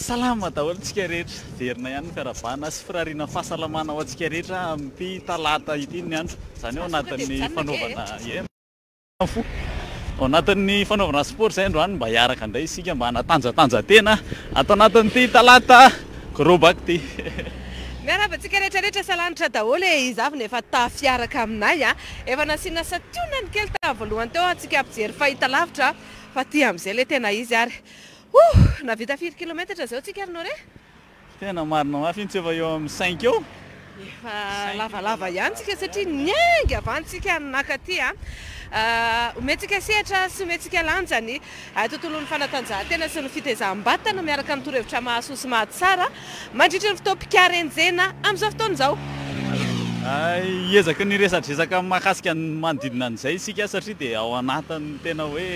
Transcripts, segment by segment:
salama daholo antsika rehetra. Verina ihany fiarabana sy firariana fahasalamana ho antsika rehetra amin'ity talata ity ny andro. Izany ao anatin'ny fanaovana ao anatin'ny fanaovana sport izay androany mba hiaraka indray isika mba hanatanjatanjatena atao anatin'ity talata grobak ity. Miarabantsika rehetrarehetra salanitra daholo izy avy nefa tafiaraka aminay efa nasiana sationany kely tamin'ny voalohany teo antsika ampijery fahita lavitra fa ty amin'izay ilay tena izy ary navita 4 kilometatra zao tsika ary nore tena marina mafy tsy efa eo amin'ny 5 eo efa lavalava ihany tsika satria niainga avantsika nakaty ometsika sehatra sy ometsika lanjany tontolon'ny fanatanjahantena sy ny fitezam-batana miaraka amin'ny torohevitra mahasoa sy mahatsara mandritra ny fitaom-pikarenjena amin'izao fotoana izao. Ezaka ny resadresaka mahakasika ny manodidina an'izay isika satria dia ao anatin'ny tena hoe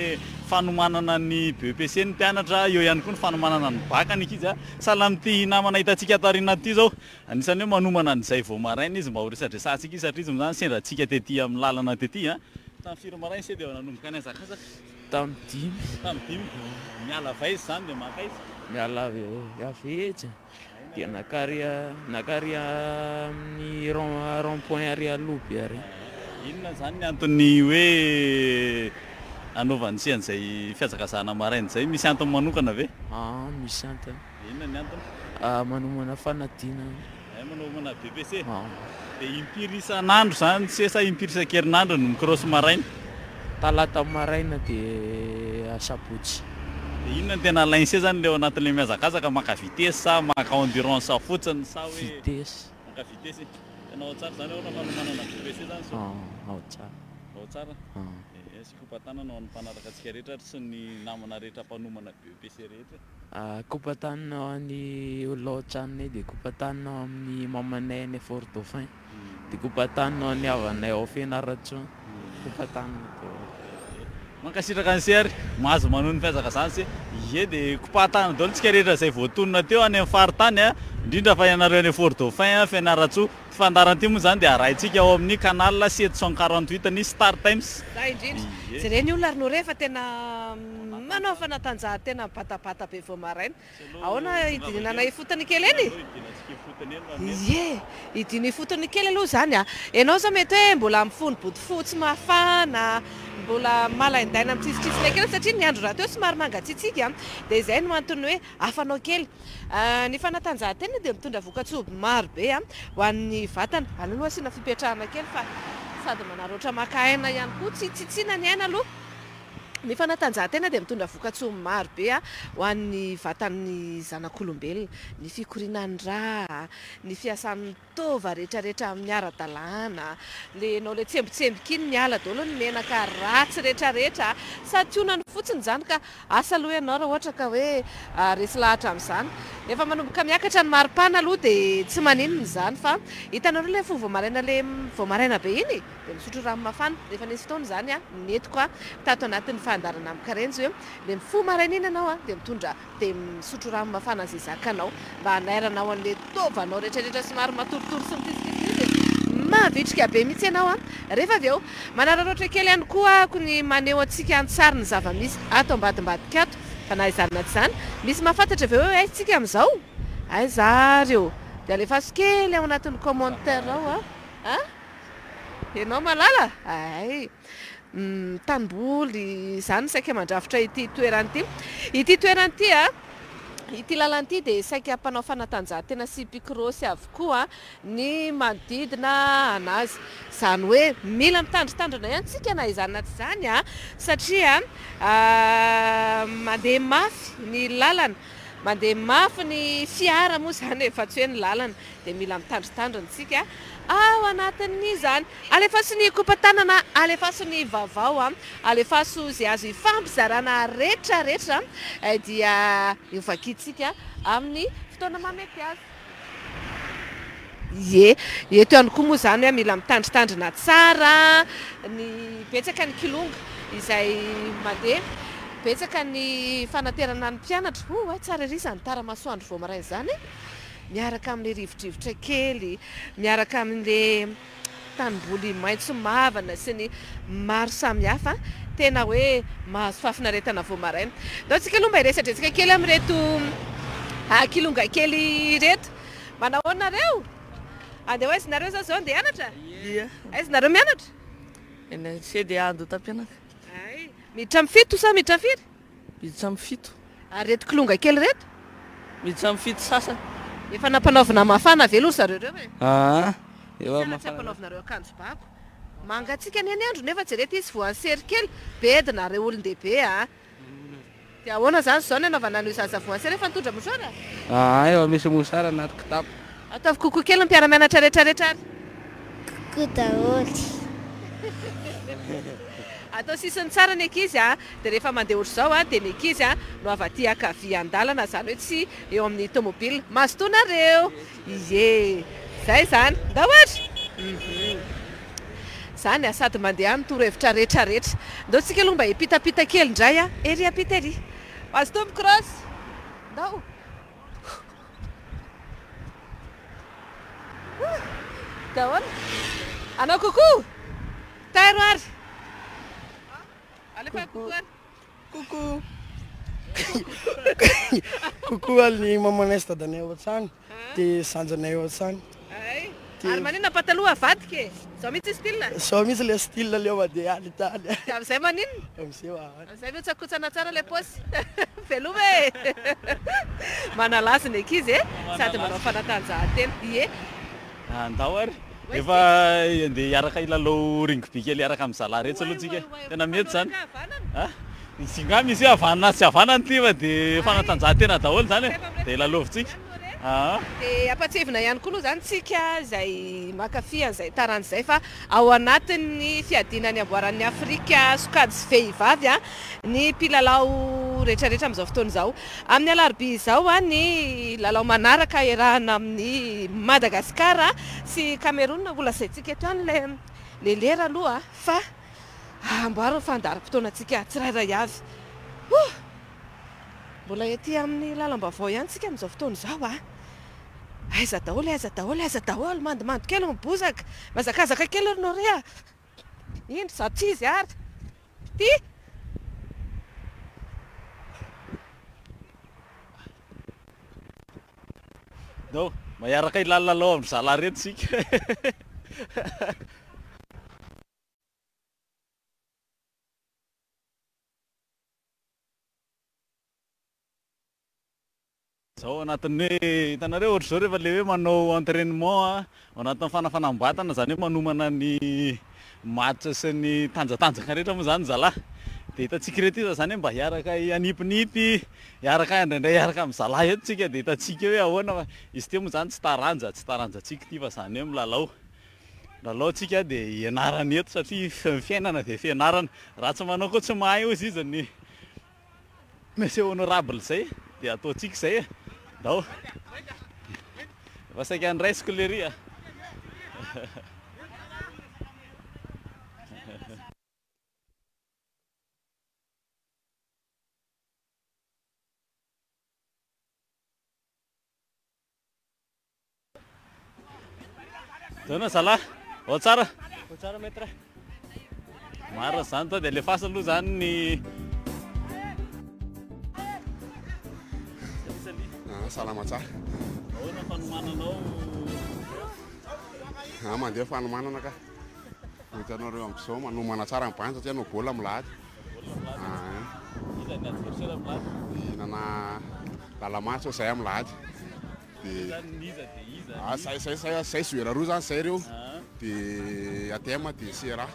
fanomanana ny BEPC ny mpianatra, eo ihany koa ny fanomanana ny baka ny ankizy. Sahala amin'ity namana hitantsika ato aoriana ity izao, anisan'ny hoe manomana an'izay vao maraina izy mba ho resadresantsika izy satria izy zany sendratsika tetỳ amin'ny lalana tetỳ tamin'ny firy maraina se dia nanomboka ny azakazaka tamin'ny 5 miala vaizy zany dia maka izy miala avetsy dia nakary amin'ny rond-point ary aloby ary. Inona zany ny antony hoe anaovany sy an'izay fiazakazahana maraina izay, misy antony manokana ve? Misy antony. Inona ny antony? Manomana fanadinana. Manomana BEPC? Dia impiry isan'andro zany sa impiry isan-kerinandro no mikrossy maraina? Talata maraina dia sabotsy. Inona no tena alainy se zany leo anatin'ilay miazakazaka, maka vitesse sa maka endurance fotsiny sa hoe vitesse? Maka vitesse. Tena ao tsara zany ao raha manomanana BEPC zany so? Ao tsara. Ao tsara? Sy kopatanana ao ny mpanaraka antsika rehetra sy ny namana rehetra mpanomana BEPC rehetra? Kopatanina ao amin'ny Laotsanay dia kopatanina ao amin'ny mamanay ny Fort Dauphin dia kopatanina ao ny havanay ao Fianaratsoa kopatanina teo. Mankasitraka an'izay ary mahazo manohy ny fiazakazahana se ie dia kopatana daholo tsika rehetra izay voatonona teo any amin'ny faritany indrindra fa ianareo any Fort Dauphin Fianaratsoa fandaran'ity moa zany dia arahintsika ao amin'ny canal 748 ny Star Times. Indrindra jereny olona ary norefa tena manao fanatanjahantena batabata be vao maraina. Ahoana idinana ifotony kely eny? Idina ifotony kely aloha zany ianao zao mety hoe mbola mifono bodofotsy mafana, mbola malaindaina mitsitsitsitsina kely satria ny andro raha teo somary mangatsiatsika dia izay no antony hoe afanao kely. Ny fanatanjahantena dia mitondra vokatsoa maro be ho an'ny vatana, aloha asiana fipetrahana kely fa sady manaroatra maka aina ihany koa tsy tsitsiana ny aina aloha. Ny fanatanjahantena dia mitondra vokatsoa maro be ho an'ny vatan'ny zanak'olombelona, ny fikorianany rà, ny fiasan'ny tova rehetrarehetra amin'ny ara-dalàna, lenao le tsembotsemboka iny miala daholo ny menaka ratsy rehetrarehetra sationany fotsiny zany ka asa aloha ianao raha ohatra ka hoe resy lahatra amin'izany. Efa manomboka miakatra ny maripana aloha dia tsy maninona izany fa hitanareo ilay fo vao maraina be iny dia misotro rano mafana. Rehefa nisy fotoana zany netiko tato anatin'ny fandarana amin'ny karenjy hoe le mifoha maraina iny ianao dia mitondra dia misotro rano mafana izay zakanao mba hanairanao an'ilay tovanao rehetrarehetra somary matoritory sy mitisitisy mahavitrika be mihitsy ianao rehefa avy eo manararaotra kely ihany koa ny maneho antsika antsara ny zava-misy ato ambadimbadika ato fa na izany tsy izany misy mahafantatra avy eo hoe aisytsika amin'izao zary eo dia alefaso kely ao anatin'ny commentaire ao ianao malala tanimboly izany saika mandrafitra ity toerany ity ity lalana ity dia saika mpanao fanatanjahantena sy picrossy avokoa ny manodidina anazy, izany hoe mila mitandritandrina ihany tsika na izany na tsy izany satria mandeha mafy ny lalana, mandeha mafy ny fiara moa zany efa tsy hoe ny lalana dia mila mitandritandrina tsika ao anatin'izany. Alefaso ny kopatanana, alefaso ny vavao, alefaso izay azo ifampizarana rehetrarehetra dia iovakintsika amin'ny fotoana mamety azy. Eto ihany koa moa zany mila mitandritandrina tsara ny betsaka ny kilonga izay mandeha, betsaka ny fanaterana ny mpianatra. Tsara ery izany tara-masoandro vao maraina izany miaraka amin'ilay rivodrivotra kely, miaraka amin'ilay tanimboly maitso mavana sy ny maro samihafa tena hoe mahazo fahafinaretana vao maraina. Dao tsika aloha mba hiresadresaka kely amin'ireto kilonga kely reto manao nareo andeha ho aizinareo za zao andeha hianatra aizinareo mianatra eny sedy ando tampianaka ay miditra mifito sa miditra firy miditra amin'ny fito ary reto kilonga kely reto miditra amin'ny fito sasany efa nampanaovina mafana veloa zareo reo e efa tsy ampanaovinareo akanjo bako mangatsika ny any andro nefa tsy reto izy voan'ny sery kely bedinareo olon-dehibe a dia ahoana zany zao ny anaovana no zaza voan'ny sery efa nitondra mosara efa misy mosara anaty kitapo ataovy kokoa kely ny mpiara-mianatra rehetrarehetra ary kokoa daholo atao sisiny tsara ny ankizy a dia rehefa mandeha ohatr' izao a dia ny ankizy a no avy aty akavia-ndalana zany hoe tsy eo amin'ny tomobile masotonareo ie zay zany nda ohatra zany a sady mandeha ny torohevitra rehetrarehetra ndao tsika aloha mba hipitapita kely indray a ery apita ery azo tombo cross ndao daholo anao kokoa tairo ary alefa kokoa ary Coucou. Coucou ali mamanay sy dadanay ao an-trano dia sanjanay ao an-trano. ay ary maninona pataloha avadika zao mihitsy style Sao misy le style le mandeha any tany. dia amin'izay maninona Amin'izay amin'izay mitsakotsana tsara le paosy veloma e manalazy ny ankizy e sady manao fanatanjahantena ie andao ary efa andeha hiaraka ilalao ringby kely hiaraka amin'ny zalahy rehetra aloha tsika tena mety zany singa misy hoe havanana sy havanana ty fa dia fanatanjahantena daholo zany e dia lalaovitsika dia ampatsevina ihany koa aloha zany tsika izay makafy an'izay tarany izay fa ao anatin'ny fiadinany amboaran'ny Afrika sokady sy vehivavy a ny mpilalao rehetrarehetra amin'izao fotoana izao amin'ny alarobia izao a ny lalao manaraka iarahana amin'ny Madagasikara sy Cameroun olazaintsika eto ihany le lera aloha fa amboary ny fandaharam-potoanantsika tsirairay avy mbola ety amin'ny lalam-baovao ihany tsika amin'izao fotoana izao a aiza daholo mandomando kely mibozaka mazakazaka kely ronao re a indro za tsy izy ary ty no mahiaraka ilalalao amin'ny zalahy reto sika zao anatin'ny hoe hitanareo ohatra zao rehefa le hoe manao entraînement anatin'ny fanafanam-batana zany hoe manomana ny match sy ny tanjatanjaka rehetra moa zany zalahy dia hitantsika reto iza zany hoe mba hiaraka hanipinipy hiaraka indraindray hiaraka amin'ny zalahy eto tsika dia hitantsika hoe ahoana izy ty moa zany tsy taranjatsika ty fa zany hoe milalao tsika dia ianarana eto satria fiainana dia fianarana raha tsy manao koa tsy mahay ozy izy ny monsieur honorable zay dia ataontsika zay e dao efa saika andraisiko le ry a zaona zalahy ao tsara maître. marina zany to dia alefasa aloha zany ny salama tsara ahoana fanomananao mandeha fanomanana ka hitanareo amin'izao manomana tsara ny bany satria anao baolina milahady iza ny adversaire milahady hinana lalamatso zay amin'ny lahady dia iza dia iza zay zoera roa zany zay reo dia atema dia sera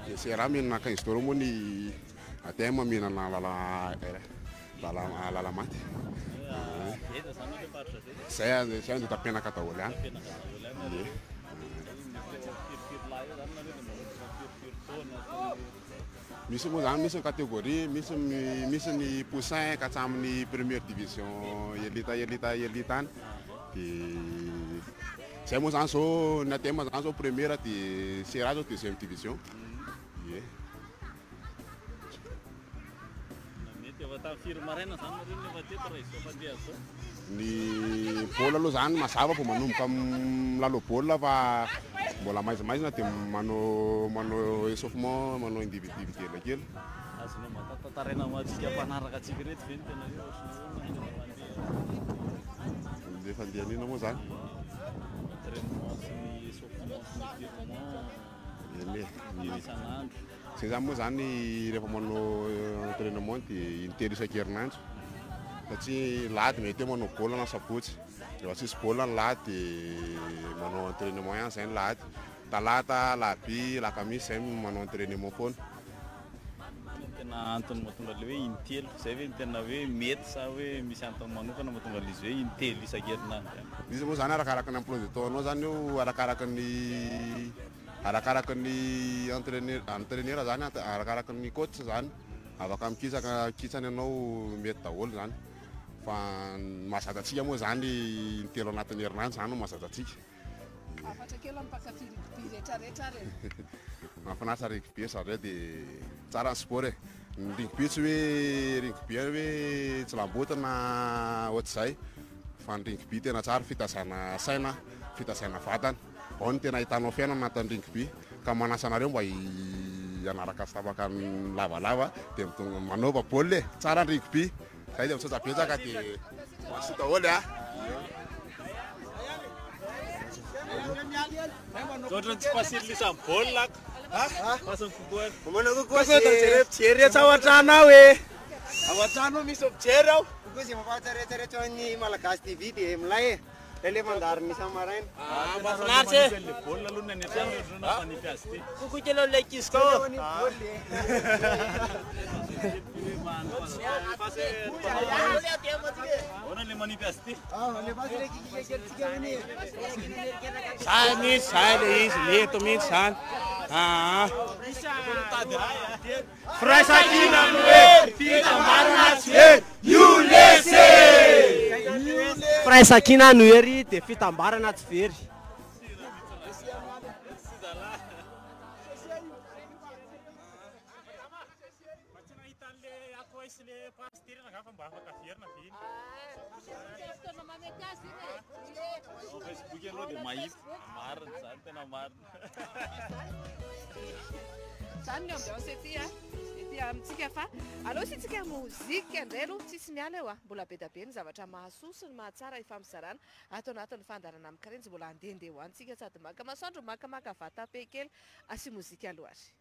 dia sera mihinana 15 dolo moa ny atema mihinana lalamaty zay andeha tampenaka daholo ihany misy moa zany misy ny catégorie misy ny poussin ka hatramin'ny première division elita any dia zay moa zany zao ny atema zany zao première dia sera zao deuxième division ny baolina aloha zany mazava vao manomboka milalao baolina fa mbola maizimaizina dia manao échauffement manao individuel kely azonao matataraina matsika mpanaraka atsika reto ve ny tena fandehanina moa zany zay zany moa zany rehefa manao entraînement dia intelo isan-kerinandro satria lahady mety hoe manao baolina na sabotsy rehefa tsisy baolina ny lahady dia manao entraînement ihany zay ny lahady talata lahabia lakamisy zay manao entraînement foana tena antony mahatonga le hoe intelo zay hoe tena hoe mety sa hoe misy antony manokana mahatonga le izy hoe intelo isan-kerinandro izy moa zany arakaraka ny emploi du temps-nao zany io arakaraka ny entraîneur zany arakaraka ny coach zany afaka mikitsany ianao mety daholo zany fa mahazatra atsika moa zany intelo anatin'ny herinandro zany no mahazatra atsika mahafinaritra rugby zareo dia tsara ny sport ny rugby tsy hoe rugby hoe tsy lambotina ohatr'izay fa ny rugby tena tsara fitazana saina fitazana vatana ao ny tena hitanao fiainana anatin'ny rugby ka manasa anareo mba hianaraka sy tapaka ny lavalava dia manaova baolina tsara ny rugby zay dia mitsatsabetsaka dia maso daholo Ohatry tsy fasilisan'ny baolina fasiny kokoa manao kokoa mijery rehetra ao an-trano ao ao an-trano misy mijery ao kokoa zay mampahatsaretsaretsy amin'ny Malagasy TV dia milay le mandariny isam-maraina mahafinaritra le baolina aloha ny any an-trano fa ny piasy ty kokoa kely ao le kisika ao Ona le manipy azy ty zay mihitsy zay le izy mety mihitsy zany Firaisankina noery fitambarana tsy hery USA Firaisankina noery dia fitambarana tsy very Facebook aloha dia mahita marina zany tena marina zany ny ambiance ety amintsika fa aloha sy tsika mozika indray aloha tsisy miala eo mbola be da be ny zavatra mahasoso ny mahatsara ifamizarana ato anatin'ny fandarana amin'ny karenjy mbola andehandeha ho antsika sady maka masoandro makamaka vatape kely asy mozika aloha ary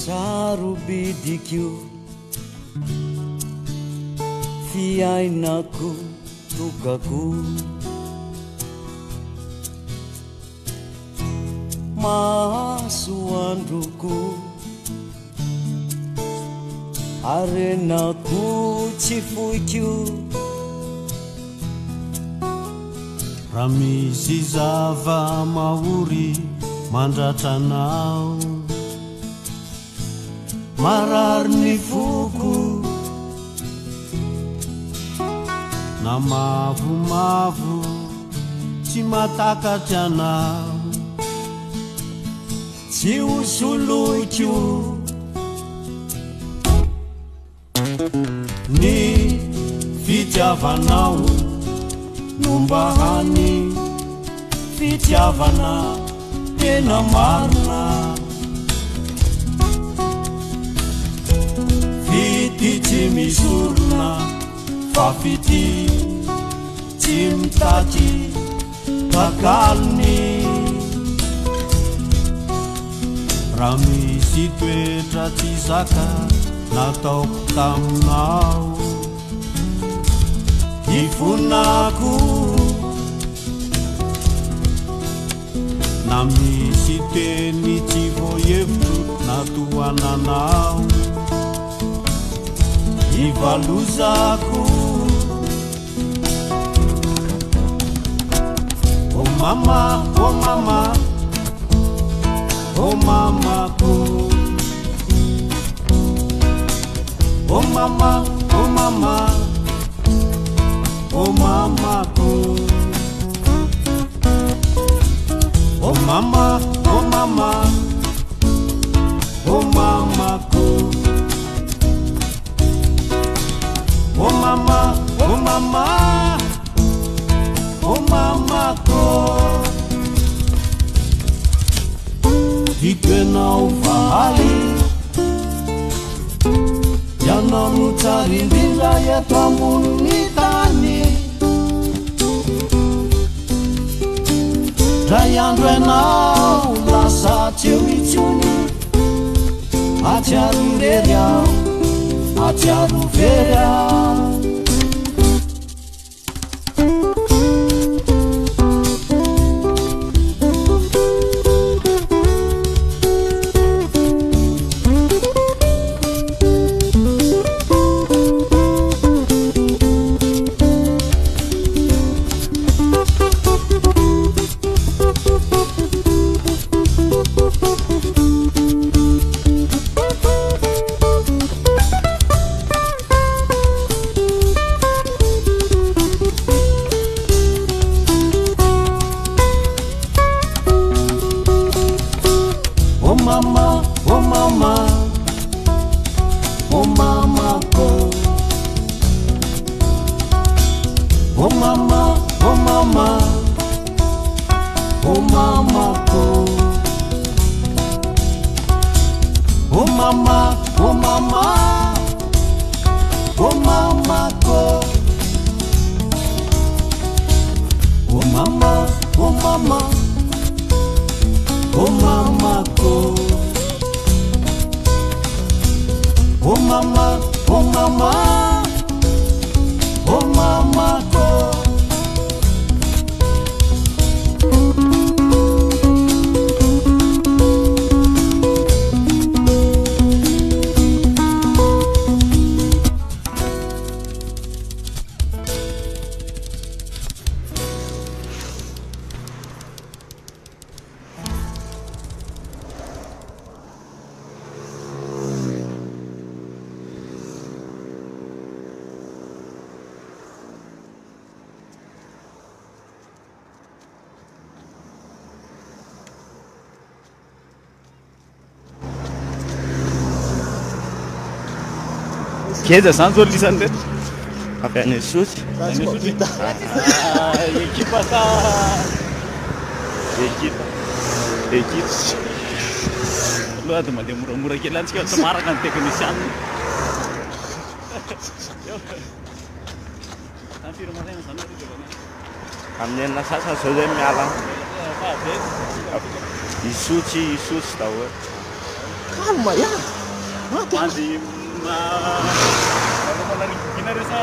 sarobidikio fiainako tokako mahaso androko arenako tsy foikio raha misy zava-mahory mandratranao marary ny foko na mavomavo tsy matakatry anao tsy hosoloiko ny fitiavanao nomba hany fitiavana tena marina fity tsy misorona fa fity tsy mitaky takalony raha misy toetra tsy zaka nataoko taminao ifonako na misy teny tsy voahevitro natoananao ivalozako oh mama oh mama oh mamako oh mama oh mama oh mamako oh mama oh mama oh mamako oh mama oh mama oh mamako hitoenao vahaly ianao no tsara indrindra eto ambony tany dray andro ianao lasa tsy eo itsony atsiaro rery aho atsiaro very aho Keza zany zao lisany reto avy any Soty ekipa ta ekipa loha de mandeha moramora kely antsika tsy maraka ny technicien amin'ny enina sasany zao zay miala isotsy daholo Calma ihany. Mandy manomana rugby resa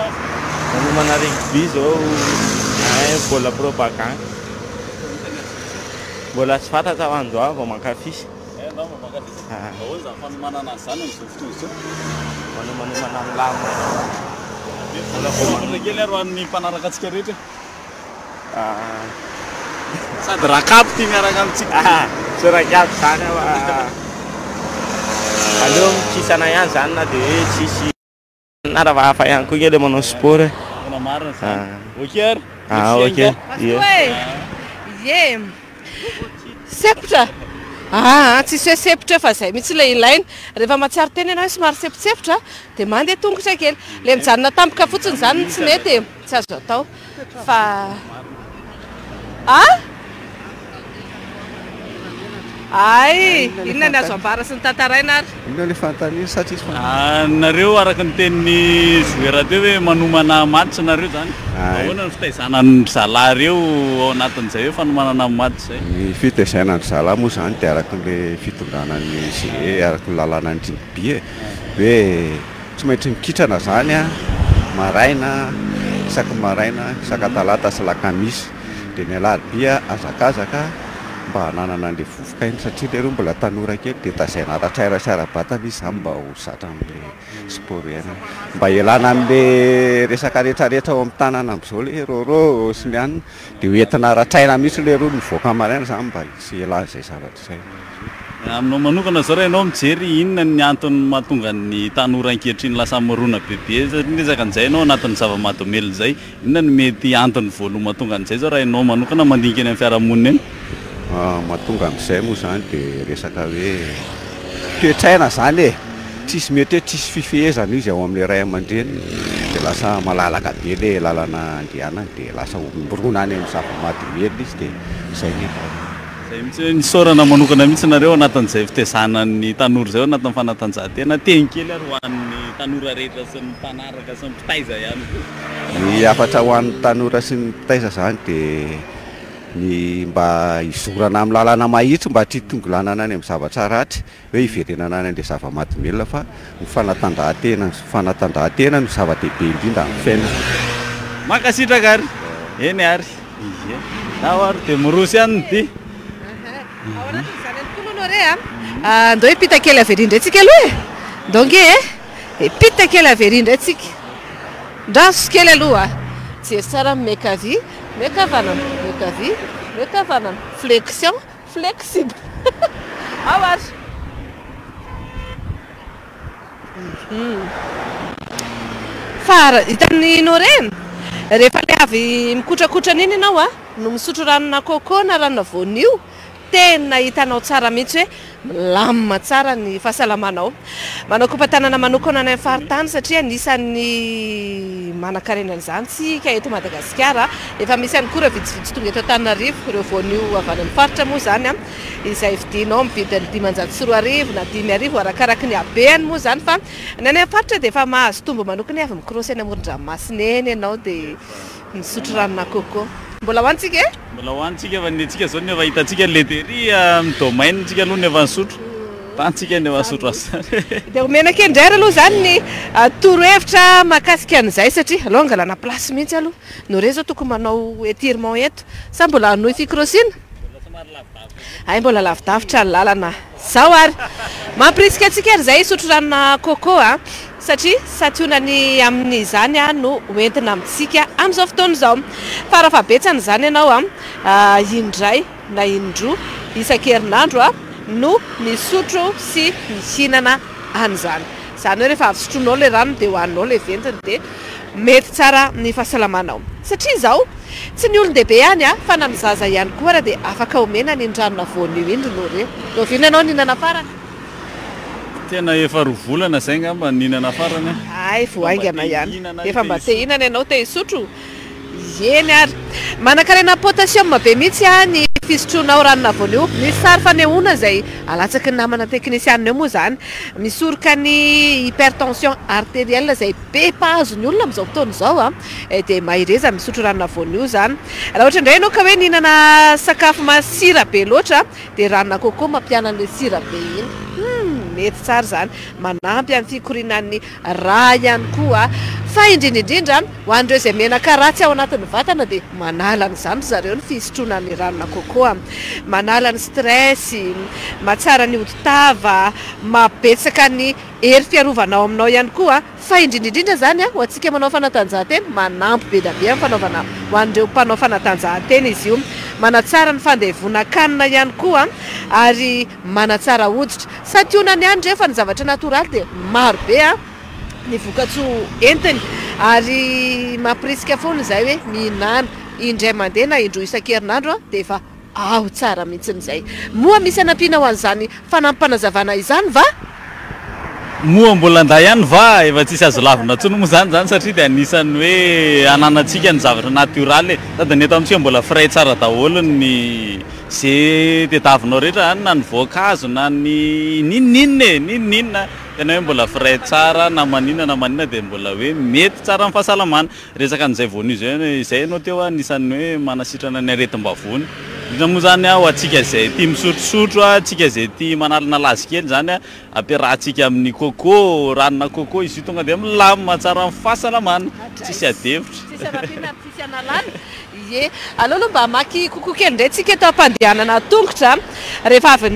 manomana rugby zao mbola propagande mbola tsy fantatra ho androa vao mankafisy anao mankafisy ahoana fanomanana zany amin'izao fotoana izao manomana milamo mbola kely aro amin'ny mpanaraka antsika rehetra sady rakapy ty miaraka amintsika tsy rakapy zany aleo mikisana ihany zany na dia hoe tsisy na raha hafa ihany koa le manao sport tena marina zany okey ary ok ye sepotra tsisy hoe sepotra fa zay mihitsy le ilaina rehefa matsiaro teny ianao hoe somary seposepotra dia mandeha tongotra kely le mijanona tampoka fotsiny zany tsy mety tsy azo atao fa ay inona ny azo ambara sy ny tantaraina ary inona le fantany satria nareo araka ny tenin'ny joueur teo hoe manomana match nareo zany ahoana ny fitaizanany zalahy reo ao anatin'izay hoe fanomanana match zay ny fitaizanany zalahy moa zany dia araka le fitondranany ze araka ny lalànany rugby hoe tsy maintsy mikitrana zany maraina isaka maraina isaka talata sy lakamisy dia ny alarobia azakazaka mba hananana an'le fofoka iny satria le reo mbola tanora kely dia tazaina ratrairatsarabatana izy zany mba ho zatra amin'le sport ihany mba ialana amin'le resaka rehetrarehetra ao amin'ny tanana amin'izao le roro sy ny anina dia hoentina ratraina mihitsy le reo mivoaka maraina zany mba tsy ialana izay zavatra izay aminao manokana zao raha ianao mijery inona ny antony mahatonga ny tanora ankehitriny lasa morona bebe satria an'izay ianao anatin'ny zava-mahadomely zay inona ny mety antony voalohany mahatonga an'izay zao raha ianao manokana mandinika eny amin'ny fiarahamonina eny mahatonga amin'izay moa zany dia resaka hoe toetraina zany tsisy mety hoe tsisy fifehezana izy ao amin'le ray aman-dreny dia lasa malalaka be le lalana andehanany dia lasa mirona any amin'ny zava-mahadomely izy dia izay nefa zay mihitsy ny saorana manokana mihitsy nareo anatin'izay fitaizanany tanora zay anatin'ny fanatanjahantena teny kely ary ho an'ny tanora rehetra sy ny mpanaraka sy ny mpitaiza ihany ny afatra ho an'ny tanora sy ny mpitaiza zany dia ny mba hizorana amin'ny lalana mahitsy mba tritongolanana any amin'ny zavatra ratsy hoe hiverenana any an'le zava-mahadomelina fa ny fanatanjahantena no zava-dehibe indrindra amin'ny fiainana mankasitraka ary eny ary ao ary dia mirosy ihany ty ao anatin'izany any koa re andao hoe pita kely averindra antsika aloha donc pita kely averindra antsika ndraso kely aloha jery tsara mekavy mekavanana flexion flexible ao ary fa hitan'ny nore rehefa le avy mikotrakotrana iny ianao no misotro ranona coco na ranona voanio tena hitanao tsara mihitsy hoe milamina tsara ny fahasalamanao manao kompatanana manokana any amin'ny faritany satria anisan'ny manan-karena an'izany tsika eto Madagasikara efa misy ihany koa vitsivitsy tonga eto Antananarivo ireo voanio avy any amin'ny faritra moa zany izay vidinao mividiny 500 na 10,000 arakaraka ny habeany moa zany fa ny any amin'ny faritra dia efa mahazo tombo manokana avy mikrosy any amoron-dranomasina eny ianao dia misotro ranona coco mbola hoantsika mbola hoantsika efa ny antsika zao ny efa hitantsika letery amin'ny domaine tsika aloha ny efa nisotro tantsika ny efa nisotro azy dia omenake indray aloha zany ny torohevitra mahakasika an'izay satria aloha angalana place mihitsy aloha no re zao tokony manao étirement eto sa mbola hanohy fikrosina ay mbola lavidavitra ny lalana zao ary mampirisika antsika ary zay sotro ranona coco satria sationany amin'izany no hoentina amintsika amin'izao fotoana izao fa raha fa betsany zany ianao indray na indroa isan-kerinandro no misotro sy mihinana an'izany zany hoe rehefa avy sotronao le rano dia hohaninao le ventiny dia mety tsara ny fahasalamanao satria izao tsy ny olon-dehibe ihany fa na ny zaza ihany koa raha dia afaka omena ny indranona voanio indro no re lovina ianao ninana farany tena efa roa volana zay ngamba ninana farany ay voaingana ihany efa mba te hinana ianao te hisotro eny ary manan-karena potassium be mihitsy ny fisotronao ranona voanio misy sary fanehoana izay alatsaky ny namana teknisianina eo moa zany misoroka ny hypertension artérielle izay be mpahazo ny olona amin'izao fotoana izao dia mahireza misotro ranona voanio zany raha ohatra indray ianao ka hoe nihinana sakafo masira be loatra dia ranona coco mampiana an'le sira be iny mety tsara zany manampy amin'ny fikorinan'ny raha ihany koa fa indrindrindrindra ho an'ireo izay menaka ratsy ao anatin'ny vatana dia manala n'izany zareo ny fisotroana ny ranona kokoa, manala ny stress, mahatsara ny hoditava, mabetsaka ny hery fiarovanao aminao ihany koa fa indrindrindrindra zany ho antsika manao fanatanjahantena manampy be da be amin'ny fanaovana ho an'ireo mpanao fanatanjahantena izy io, manatsara ny fandevona-kanina ihany koa ary manatsara hoditra sationany ihany rehefa ny zavatra natoraly dia maro be ny vokatso entiny ary mampirisika foana izay hoe mihinana indray mandeha na indroa isan-kerinandro dia efa ao tsara mihitsin'izay. Moa misy anampiana ho an'izany fanampanazavana izany va? Moa mbola nda ihany va efa tsisy azo lavina tsony moa zany satria dia anisan'ny hoe ananantsika ny zavatra natoraly sady ny eto amintsika mbola fray tsara daholo ny zay tediavinao rehetra na ny voankazo na ny ninninina tena hoe mbola fray tsara na maninana dia mbola hoe mety tsara amin'ny fahasalamana. Resaka an'izay voanio izay anao teo anisan'ny hoe manasitrana ny aretim-bavony indrindra moa zany ho antsika izay tia misotrosotro atsika izay tia manalonalazy kely zany ampiarahantsika amin'ny coco, ranona coco izy io tonga dia milamina tsara amin'ny fahasalamana tsisy adevitra. Ye, aloha mba maki coco kely indray tsika eto ampandehanana tongotra rehefa avy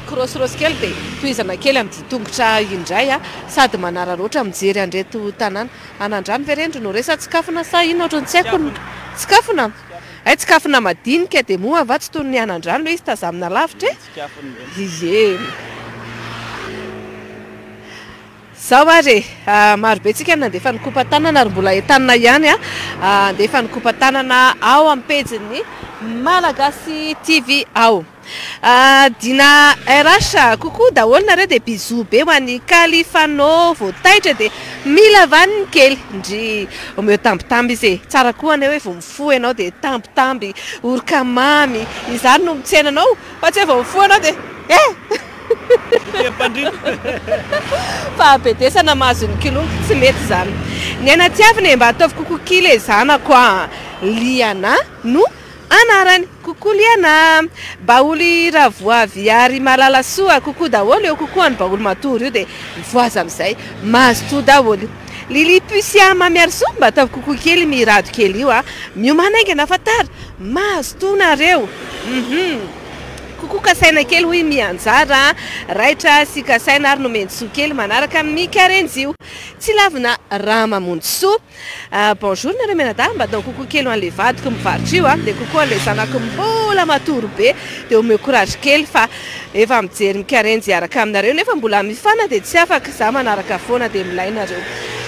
krosirosy kely dia tohizana kely amin'ny tongotra indray sady manararoatra mijery andreto tanàna anandrano ve rendro no resa tsikafona sa ino ohatrany tsy haiko tsikafona tsikafona madinika dia moa va tsy toy ny anandrano izy tazamina lavitra ye zao ary marobe tsika nandefa nikopa tanana ary mbola entanina ihany andefa nikopa tanana ao amin'ny pejiny Malagasy TV ao. Dina RH coucou daholo nareo dia bisou be ho an'ny Kalifanao voataitra dia mila vaniny kely ndry omeo tambitamby izy tsara koa anao hoe vao mifo ianao dia tambitamby orika mamy izany no mitsenanao fa tsy hoe vao mifo ianao dia fa bedesana mahazo ny kilongo tsy mety zany. Ny anatiavina mba ataovy coucou kile zanako Liana no anarany coucou Liana baoly ravoavy ary malala soa coucou daholo eo coucou any baoly matory io dia mivoaza amin'izay mahazo to daholo. Lili Pusia Mamiarso mba ataovy coucou kely mirado kely io miomana aingana fatara mahazo to nareo. Coucou kasaina kely hoy mianjara raitra sy kasaina ary nomendso kely manaraka amin'ny Karenzio tsy lavina Ramamondso. Bonjour nareo menada mba atao coucou kely an'le vadiko mivarotra io dia coucou an'le zanako mbola matory be dia omeo courage kely fa efa mijery mikarenjy araka aminareo nefa mbola mifana dia tsy afaka za manaraka foana dia milay nareo.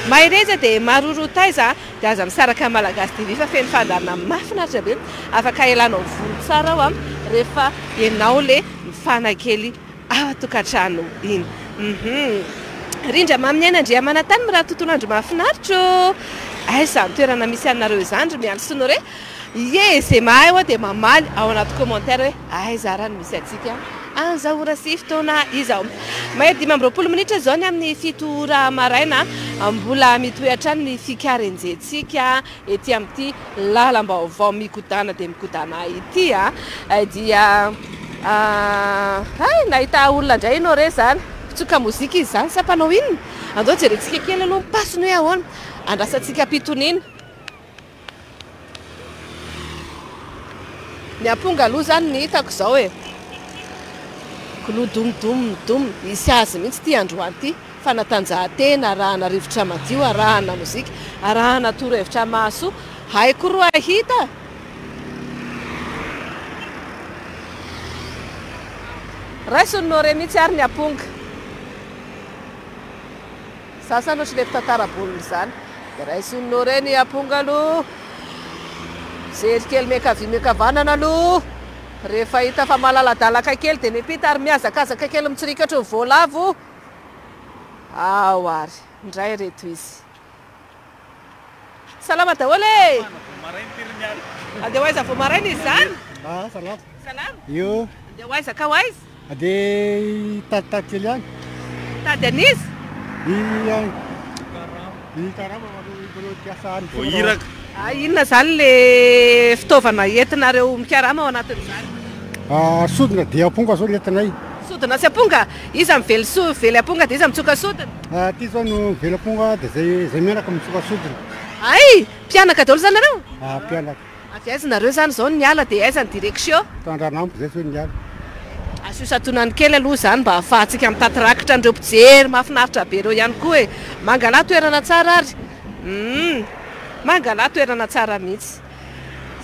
Maireza dia marorotaiza dia aza misaraka Malagasy TV fa feno fandarina mahafinaritra be afaka elanao volo tsara rehefa ianao le mifana kely ao atokantrano iny. Rindra maminy andria manatany miraha tontolo andro mahafinaritra izany toerana misy anareo izany ry miandry sonore ye zay mahay dia mamaly ao anaty commentaire hoe aiza raha no misy atsika anzahora sy fotoana izao. Mahery 5 minitra zao ny amin'ny 7 raha maraina mbola mitoetra ny fikarenjentsika ety amin'ity lalam-baovao mikodana dia mikodana ity dia nahita olona indray ianao re zany tsoka mozika izy zany sampanao inona andao jerentsika kely aloha mipasiny hoe ahoana andrasantsika pitonina ny amponga aloha zany ny hitako zao klodomidomidom isy azy mihitsy ty androany ty fanatanjahantena arahana rivotra madio arahana mozika arahana torohevitra mahasoa haiko roa hita raisonao re mihitsy ary ny amponga sasany ohatry le mpitantarabolony zany raisonao re ny amponga aloha zery kely mekavy mekavanana aloha rehefa hita fa malaladalaka kely dia mipita ary miazakazaka kely mitsirikatra voalavo ao ary indray reto izy salama daholo andeha hoaiza vao maraina izy zany salama io andeha hoaiza ka hoaiza andeha taditady kely any tady anizy iraka inona zany le fitaovana entinareo mikarama ao anatin'izany sodina dia amponga zao lentinay sodina sy amponga iza mively vely amponga dia iza mitsoka sodina ty zao no vely amponga dia zay mianaka mitsoka sodina ay mpianaka daholo zanareo mpianaka avy aizanareo zany zao niala dia aizany direction tandranampo zay so niala asio satonany kely aloha zany mba ahafahantsika mitady rakitra andreo mpijery mahafinaritra be reo ihany koa e mangala toerana tsara ary mangala toerana tsara mihitsy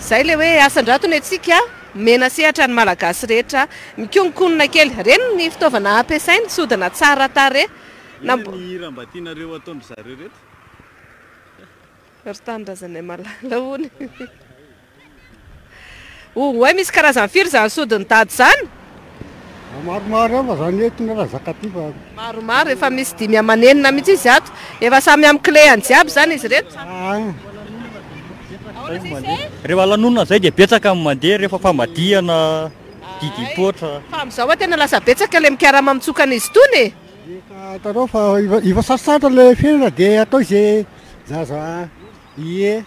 zay le hoe asan-dratony atsika mena sehatra ny malagasy rehetra mikonkonona kely reny ny fitaovana ampiasainy sodina tsara tare na hira mba tianareo ataondry zareo reto ry tanindrazanay malala hony hoe misy karazany firy zany sodiny tady zany maromaro ava zany etona raha zakaty fa maromaro efa misy 5 amanenina mihitsy izy ato efa samy amin'ny cléany jiaby zany izy reto rehefa lanonana zay dia betsaka amin'ny mandeha rehefa famadihana didipotra fa amin'izao tena lasa betsaka le mikarama mitsokana izy tony atarao fa iva sarosarotra le fiainana dia atao izay zaza ie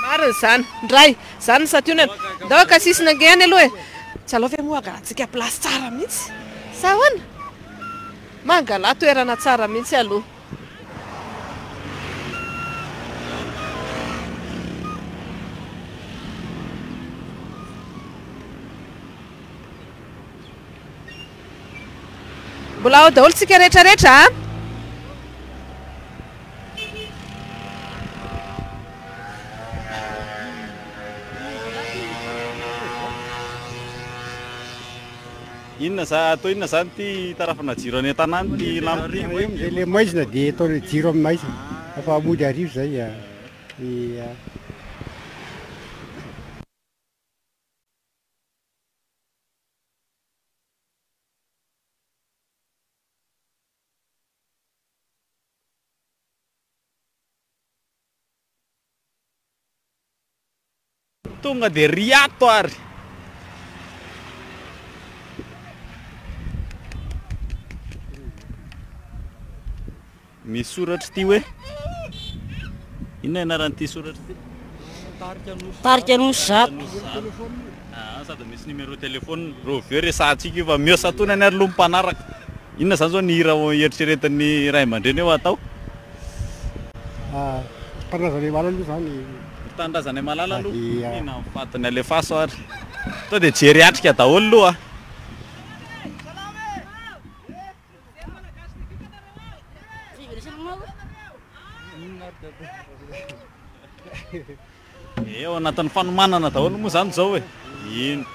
mariny zany ndray zany ny sationana ndao ka sisina angehany aloha e tsy aloha fe moa agalatsika plasy tsara mihitsy sa hoana mangala toerana tsara mihitsy aloha mbola ao daholo tsika rehetrarehetra inona atao inona zany ty tarafana jiro any an-tanàny ty lampy zay le maizina dia ataony jiro amin'ny maizina efa amody arivo zay tonga dia riato ary misy soratra ty hoe inona anaran'ity soratra ty tarika nosy zapy sady misy numéro téléphone roveo resahantsika io fa miosa tonany ary loha mpanaraka inona zany zao ny hira eritreretan'ny ray aman-dreny eo atao tandrazany malala aloha zany tandrazany malala aloha ina mifatiny alefaso ary to dia jery atrika daholo aloha eo anatin'ny fanomanana daholo moa zany zao hoe ino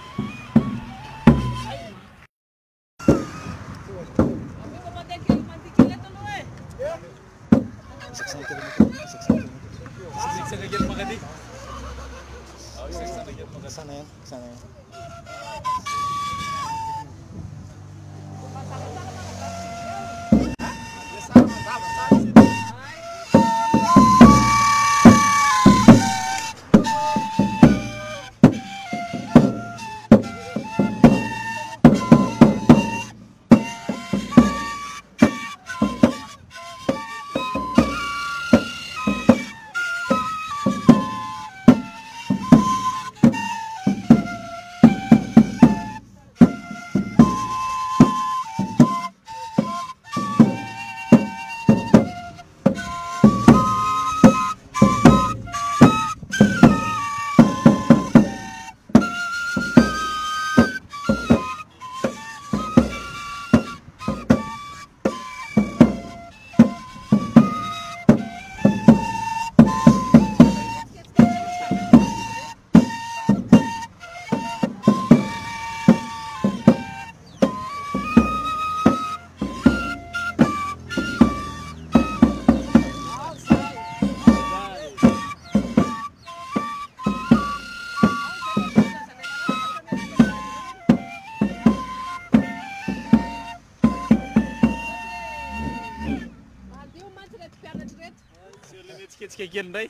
tsika kely ndray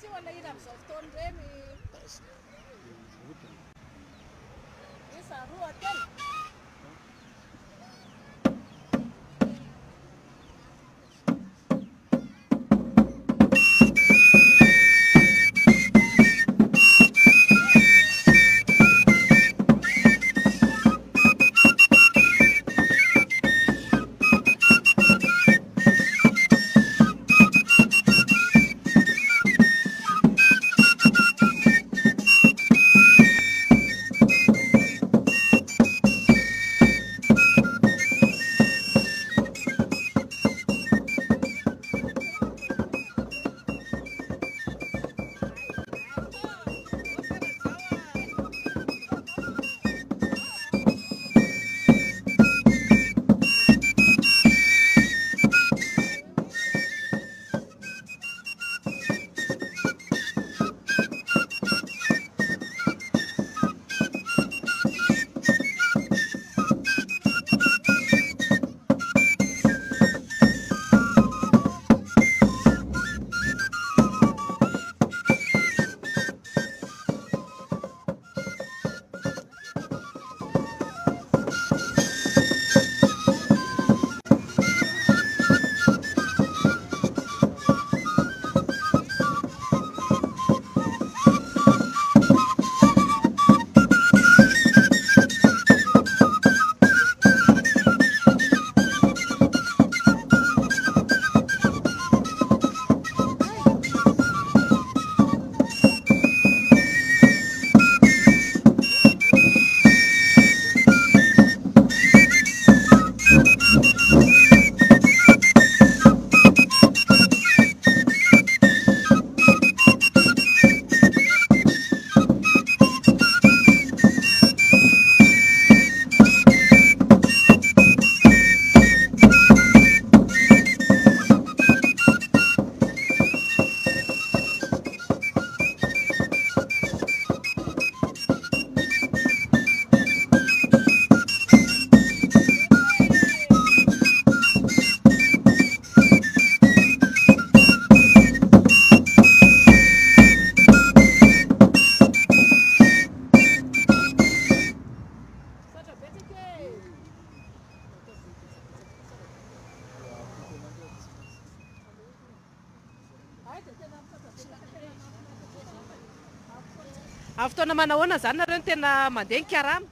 Fotoana manahoana zany nareo no tena mandeha ny karama?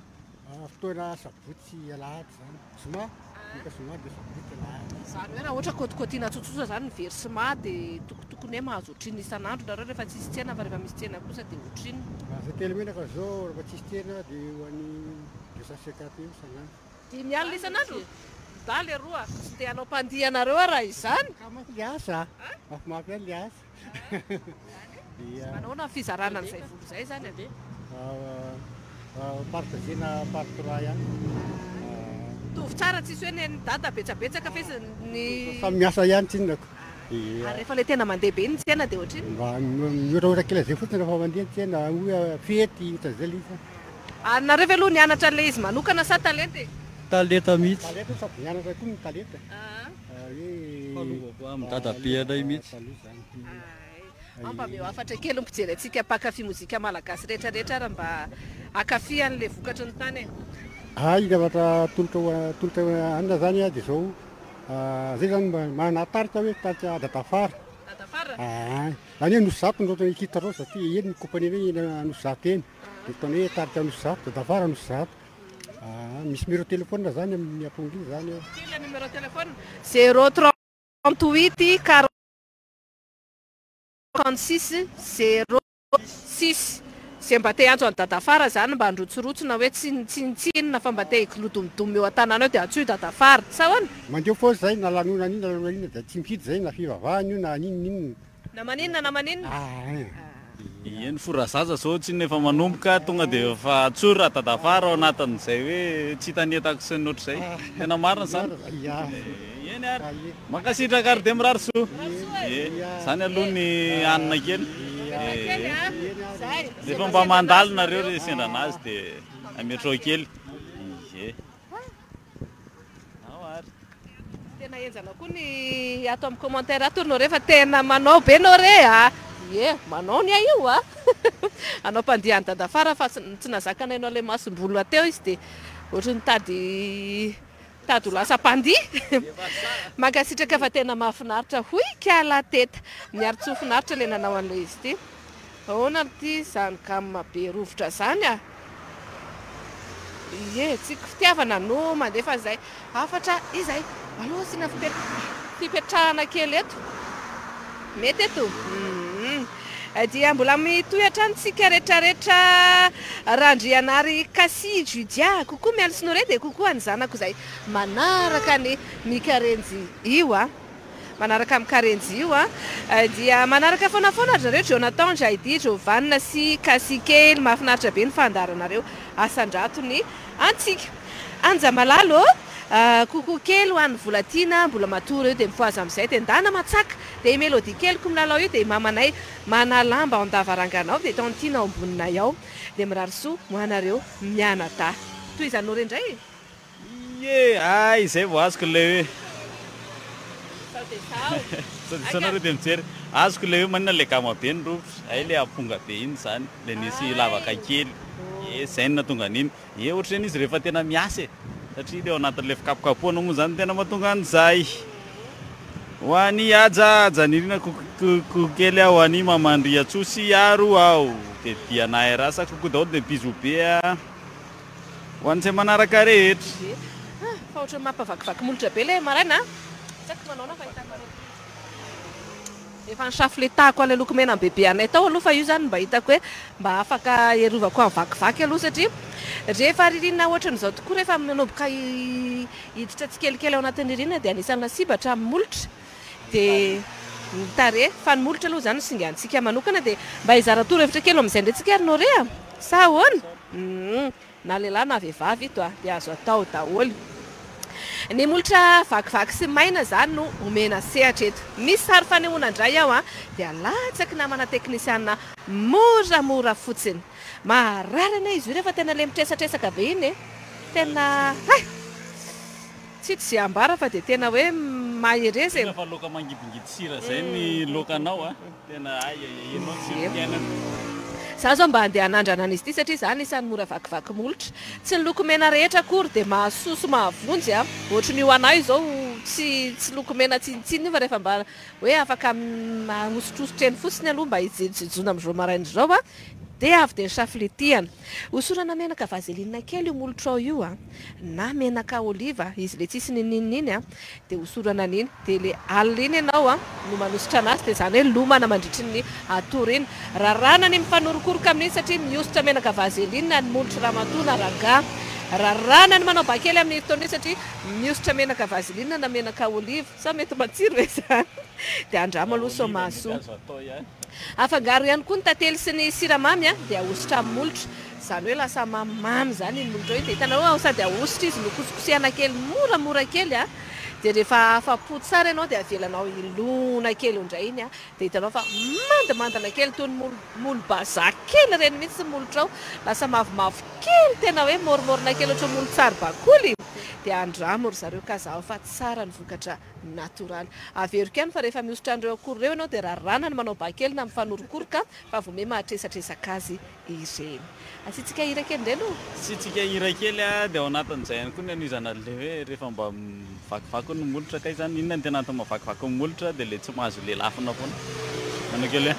Fotoana sabotsy alahady zany. Zoma, mika zoma dia sabotsy alahady. Zany hoe raha ohatra kôtikôtiana tsotsotra zany ny versement dia tokotokony hoe mahazo otriny isan'andro nareo rehefa tsisy tsena fa rehefa misy tsena kosa dia otriny. Izay telo menaka zao rehefa tsisy tsena dia ho an'ny 250 eo isan'andro. 5,000 isan'andro? Daly aroa, tsy dia hanao mpandihy nareo raha izany. Liasa, mafimafy any liasa. Manao na fizarana an'izay volo izay zany ade? Partagena par 3 ihany. Tovy tsara tsisy hoe ny dada betsabetsaka fa izy ny... Samy miasa ihany tsinako. Rehefa ilay tena mandeha be ny tsena dia ohatriny? Mba mioraora kely zay fotsiny rehefa mandeha ny tsena, hoe fety ohatra zay lisa. Nareo ve aloha nianatra an'ilay izy manokana sa talenta? Talenta mihitsy. Talenta sady nianatra koa ny talenta. Falovako amin'ny dadabeanay mihitsy. Ampameo afatra kely mpijery antsika mpakafy mozika malagasy rehetrarehetra raha mba akafy an'ilay vokatra ny tany. Zavatra tolotra anina zany dia zao. Zay zany manana tarika hoe tarika dadafara. Dadafara? Zany hoe nosozato no hitarao satria eny ny kompania hoe nosozato eny. Dia ataony hoe tarika nosozato, dadafara nosozato. Misy numéro téléphone zany amin'ny apongy zany. Kila numéro téléphone 038 46 06. Zay mba te antso any dadafara zany mba handrotsorotsorona hoe tsinitsinina fa mba te ikolodomidomy eo an-tanàna eo dia antsoy dadafara. Sa hoana? Mandeha fotsy zay na lanona an'iny dia tsy mifidy zay na fivavahana io na ninninina. Na maninona na maninona? Eny forazaza zao tsy nefa manomboka tonga dia efa atsory raha dadafara ao anatin'izay hoe tsy hitanetako sy ny ohatr'izay. Tena marina zany. Eny ary mankasitraka ary dia mirary soa. Zany aloha ny anina kely. Rehefa mba mandalo nareo rehefa sendra anazy dia ametrao kely. Tena enjana koa ny ato amin'ny commentaire ato no rehefa tena manao be no re manao ny io anao mpandiany dadafara fa tsy nazakana ianao ilay masom-bolo ateo izy dia ohatrany tady ho lasa mpandihy. Mankasitraka fa tena mahafinaritra hoy kiala teta miary tsy ho finaritra ilay nanao an'ilay izy ity. Ahoana ity zany kama be rovitra zany tsika fitiavana no mandefa zay afatra izay aloha sina fipetrahana kely eto mety eto dia mbola mitohatra antsika rehetrarehetra randrianary kasi judia kokoa mialsinore dia kokoa ny zanako izay manaraka ny mikarenjy io manaraka mikarenjy io dia manaraka fonafoana zareo Jonathan Jaidi Jovanna sy kasi kely mahafinaritra be ny fandaranareo asandrato ny antsika anja malalo kokoa kely ho an'ny volatina mbola matory eo dia mifoaza amin'izay dia ndana matsaka dia mélodie kely ko milalao io dia mamanay manalamba ao an-davaranganao dia tantiana ao amboninay ao dia mirary soa moanareo mianata toy izany nore indray izay vao azoko ilay hoe sanareo dia mijery azoko ilay hoe manina ilay gama be ny rovitra ilay amponga be iny zany ilay nisy lavaka kely zay no natonga an'iny ohatra ny izy rehefa tena miasa satria dia ao anatin'ilay fikapokapoana moa zany tena mahatonga an'izay ho an'ny ajaja nirina kokely aho any mamandry atsosy aro ao dia dianahy rasa kokoa daholo dia bizo be ho an'izay manaraka rehetra fa ohatra mampavakivaky molotra be ilay maraina efa nysafletako ilay loko mena amin'ny bebe anay tao aloha fa io zany mba hitako hoe mba afaka erovako amin'ny vakivaky aloha satria rehefa ririnina ohatran'izao tokoa rehefa manomboka hiditra tsikelikely ao anatin'ny ririnina dia anisan'ny nasibatra amin'ny molotra dia tare fa ny molotra aloha zany singantsika manokana dia mba hizara-toro hevitra kely amin'izay ndretsika ary nore sa ahoana na lehilahy na vehivavy ito dia azo atao daholo. Ny molotra vakivaky sy maina zany no omena sehatra eto. Misy sary fanehoana indray aho dia latsaky namana teknisiana moramora fotsiny. Mararana izy io rehefa tena le mitresatresaka be iny tena tsy ambara fa dia tena hoe mahereza fa loka mangidingidy sira zay ny lokanao tena enao tsiropiainana. Za zao mba andeha hanandrana an'izy ity satria zany isan'ny mora vakivaky molotra tsy ny lokomena rehetra akory dia mahasoso mahavonjy ohatra ny ho anahy izao tsy lokomena tsinitsiny fa rehefa mba hoe afaka mahosotrositra eny fotsiny aloha mba hijejona amin'izao maraina izao dia avy dia safilitiana hosorana menaka vaseline kely io molotra ao io na menaka oliva izy le tsisy ninininy dia hosorana an'iny dia le alina iny ianao no manositra anazy dia izany hoe lomana mandritry ny atoro iny rarana ny mifanorokoroka amin'iny satria mihosotra menaka vaseline ny molotra ramatoa na ranga rarana ny manao bakely amin'ny fotoana satria mihosotra menaka vaseline na menaka oliva sa mety matsiro ve zany dia andramo aloha somaso afangaro ihany koa ny tantely sy ny siramamy dia ahosotra amin'ny molotra izany hoe lasa mamimamy zany ny molotra io dia hitanao sady ahosotra izy no kosikosehana kely moramora kely dia rehefa afa-po tsara ianao dia avelanao ilona kely ondray iny dia hitanao fa mandimandana kely toy ny molo-bazaha kely reny mihitsy molotra ao lasa mavomavo kely tena hoe morimorina kely ohatra molo tsara bakoly dia andramo ry zareo kazao fa tsara ny vokatra natoraly averiko ihany fa rehefa mihosotra an'ireo akory ireo ianao dia rarana ny manao bakely na mifanorokoroka fa vao me mahatresatresaka azy ireny asitsika hira kely indray no sitsika hira kely dia ao anatin'izay ihany koa ny anizana le hoe rehefa mba mivakivaky ny molotra kay zany inona ny tena antony mavakivaky ny molotra dia le tsy mahazo le lafina foana manao kely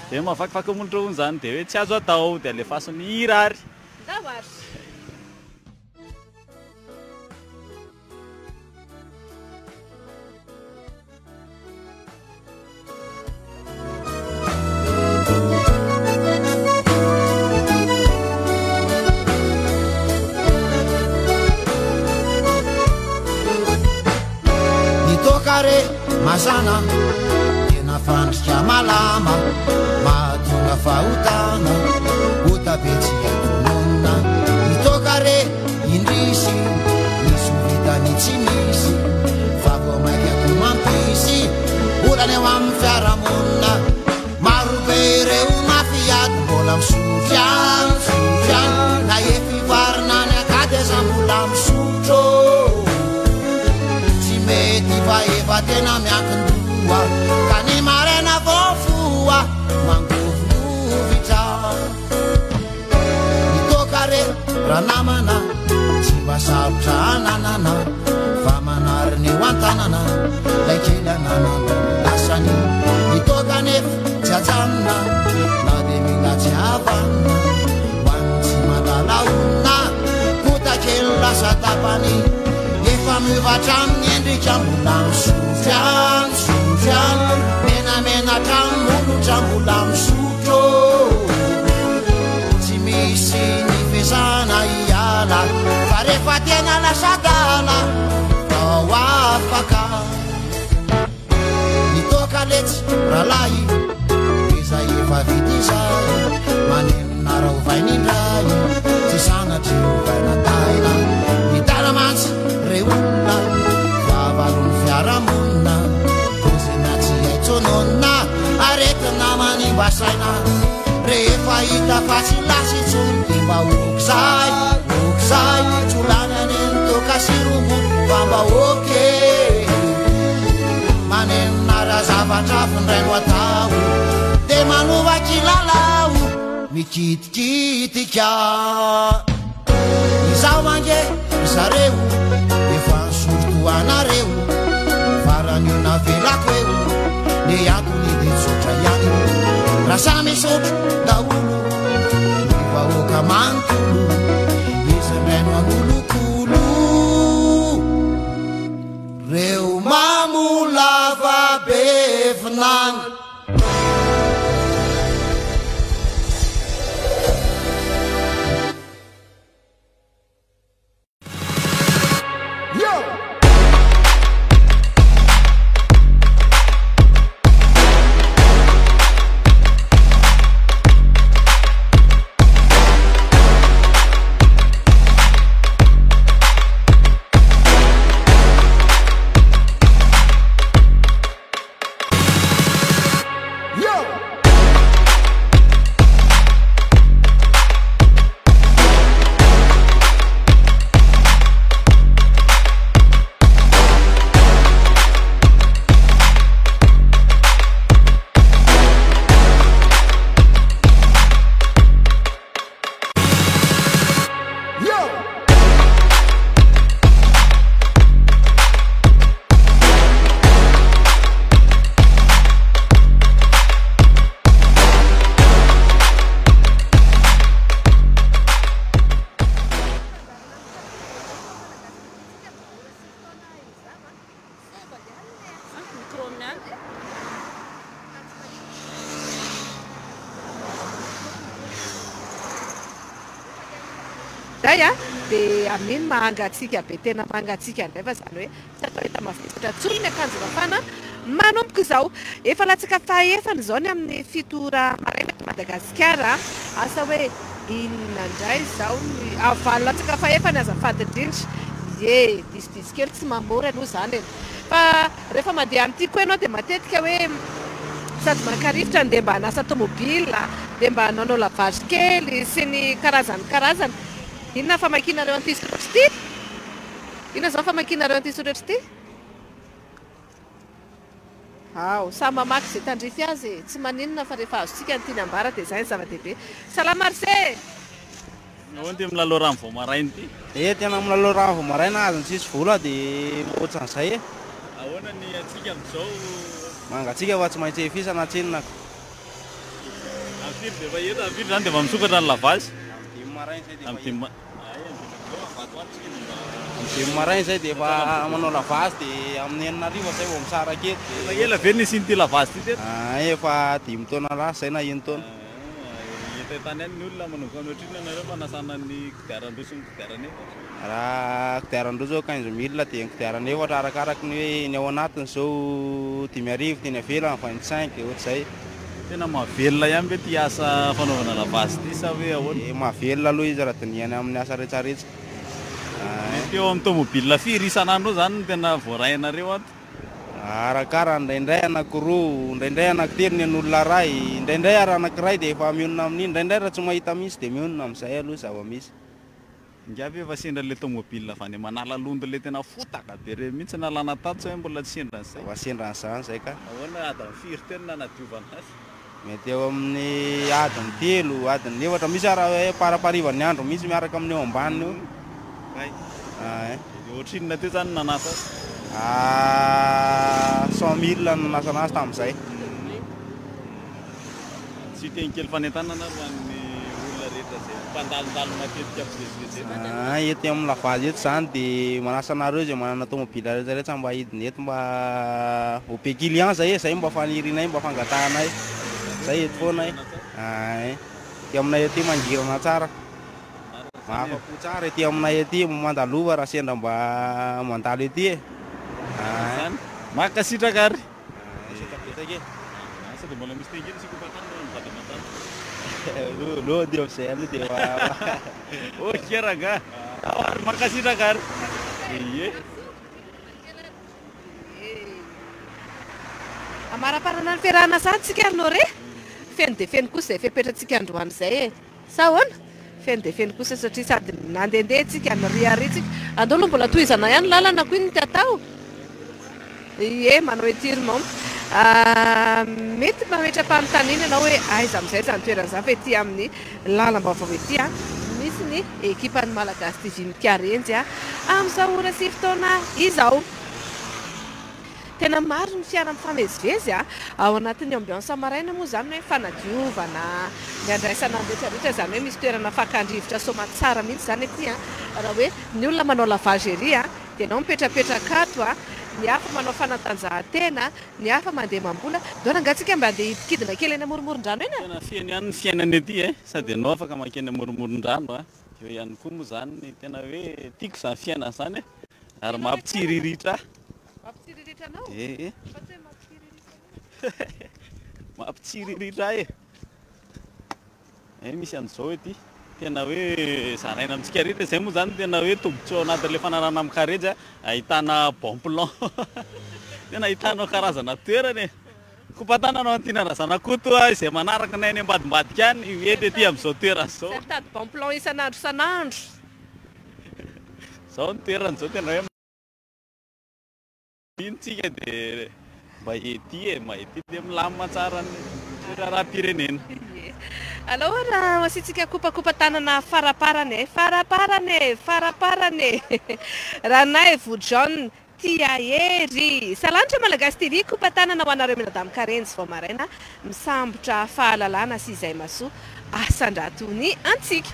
dia mavakivaky ny molotra hono zany dia hoe tsy azo atao dia alefasony hirary Masana tena fandritra malama mahatonga fahotana otabetsy atonona mitoka re indrisy misy ovitany tsy misy fa vao maiky ako mampisy olany eo amin'ny fiaramonina maro be reo mafiady mbola misotry any na efivarina ny akady aza mbola misotro mety fa efa tena miankin-doha ka ny marena voafoa mangovonovitra mitoka re raha namana tsy mba sarotra ananana fa manariny eo an-tanana lay kely ananana lasany mitoka nefa tsy ajanona na dia mila tsy avanina ho an'ny tsy malalaona kota kely lasa tapany efa mivatra amin'ny endrika mbola misotro any menamenatra ny molotra mbola misotro tsy misy ny fezana hiala fa rehefa tena lasadala ao afaka mitoka letsy rahalahy izay efa vity zay manenona raha ovainindray tsy sanatry ovainadaina mitaramantsy reolona vavalony fiaramonina ozena tsy haitsonona aretina manimbasaina rehefa hita fa tsy lasy tsony dia mba okizay tsolany any toka siromo fa mba oke manenona raha zavatra fondraino atao dia manovaky lalao mikitikitika izaho mange zareo efa nisortoanareo faran'io navelako eo le antony dia tsotra ihany raha samy sotro daolo ny vahoaka manontolo izy raino anolokolo reo mamolava be finany indray dia amin'iny mahangatsika be tena mahangatsika indray fa zany hoe tsy atao hita mavesatra tsony ny akanjo mafana manomboka izao efa latsaka fahaefana izao ny amin'ny fitora maraina eto Madagasikara asa hoe inona indray izao ny avalo latsaka fahaefana azafady indrindra disidisy kely tsy mamory aloha zany fa rehefa mandeha amin'ity koa ianao dia matetika hoe sady maka-rivotra dia mba hanasa tomobila dia mba nanao lavage kely sy ny karazany inona famakianareo an'ity soratra ity inona zao famakianareo an'ity soratra ity samy mamaky izay tandrify azy tsy maninona fa rehefa azontsika nytiany ambara dia izay ny zava-dehibe salama Marse dia milalao rano vao maraina ity tena milalao rano vao maraina azy tsisy vola dia ohatran'izay ahoana ny atsika amin'izao mangatsika fa tsy maintsy efisana tsinona amfiry dia efa eto amfiry zany dia efa misokatra ny lavage maraina zay dia efa manao lavage dia amin'ny enina arivo zay vao misara kely ela ve ny siny ty lavage ty teto efa 10 taona lasa zay na 1 taona tany any ny olona manokana ohatriny anareo manasana ny kodiaran-droa sy ny kodiaran efatra raha kodiaran-droa zao 15 000 dia ny kodiaran efatra arakaraky ny hoe ny ao anatiny zao 5,000 teny avelany 25 ohatr'izay tena mahavelona ihany be ty asa fanaovana lavage ty sa hoe ahoana mahavelona aloha izy raha dinihany amin'ny asa rehetrarehetra teo amin'ny tomobile firy isan'andro zany no tena voarainareo ato arakara indraindray anakiroa indraindray anankitelo ny an'olona ray indraindray ary anankiray dia efa mionona amin'iny indraindray raha tsy mahita misy dia mionona amin'izay aloha zava-misy ngavy efa sendra le tomobile avany manala londo le tena fotaka be re mihitsy nalana tato sa hoe mbola tsy sendra an'izay efa sendra an'izany zay ka ahoana adiny firy teny nanadiovana azy mety eo amin'ny adiny 3 adiny 4 misy raha hoe paraparivan'ny andro misy miaraka amin'ny eo ambaniny io ohatrinona teo zany nanasa 100,000 nanasa anazy tamin'izay tsy teny kely fanentanana ro amin'ny olona rehetra zay mpandalondalo matetika ampivezivezena ety amin'ny lavage eto zany dia manasa anareo zay manana tomobile rehetrarehetra mba hidiny eto mba ope client zay mba fanirinay mba fangatahanay zay eto foana ty aminay ety mangirana tsara mahafapo tsara ety aminay ety mandalova raha sendra mba mandalo ety makasitraka ary sitrapetaka dia mbola misy tenkely sy kopatana mivady amatana lo dia amin'izay aloha dia keranga ary makasitraka ary amaraparana ny fiarahana zany tsika arynao re feno dia feno kosa izay fepetratsika androany izay sa ahoana feno dia feno kosa satria sady nandehandeha tsika nyriaritsika andao aloha mbola tohizana ihany lalana koa iny ty atao manao étirement mety mametra-panontany iny ianao hoe aiza amin'izay zany toerana za fa ety amin'ny lalam-baovao ety misy ny ekipan'ny Malagasy TV mikarenjy amin'izao ora sy fotoana izao tena maro ny fiara mifamezivezy ao anatin'ny ambiansa maraina moa zany hoe fanadiovana ny andraisana rehetrarehetra zany hoe misy toerana fakandrivotra soma tsara mihitsy zany ety raha hoe ny olona manao lavagerie dia anao mipetrapetraka ato ny hafa manao fanatanjahantena ny hafa mandeha mambola doana angatsika mba andeha hidikidina kely eny amoromoron-drano eny tena fiany ihany ny fiainana ety sady ianao afaka makeny amoromoron-drano eo ihany koa moa zany tena hoe tiako zany fiainana zany ary mampitsiriritra mampitsiriritra misy an'izao ety tena hoe zaraina amintsika rehetra zay moa zany tena hoe tombotsoa anatin'le fanarana amin'ny kareja ahitana bon plan tena ahitanao karazana toerana kopatananao antiana razanakoto izay manaraka nay any ambadimbadika any ety ety amin'izao toerana zao mitady bon plan isan'andro isan'andro zao ny toerana zao tena hoe intsika dia mba ety mahety dia milamina tsara ny raha-pirenena alors raha asitsika kopakopa-tanana faraparany faraparany raha nay Vojon Tiahery salanitra Malagasy TV kopa-tanana ho anareo minadamy karenjy vao maraina misambotra fahalalana sy izay masoa asandratony antsika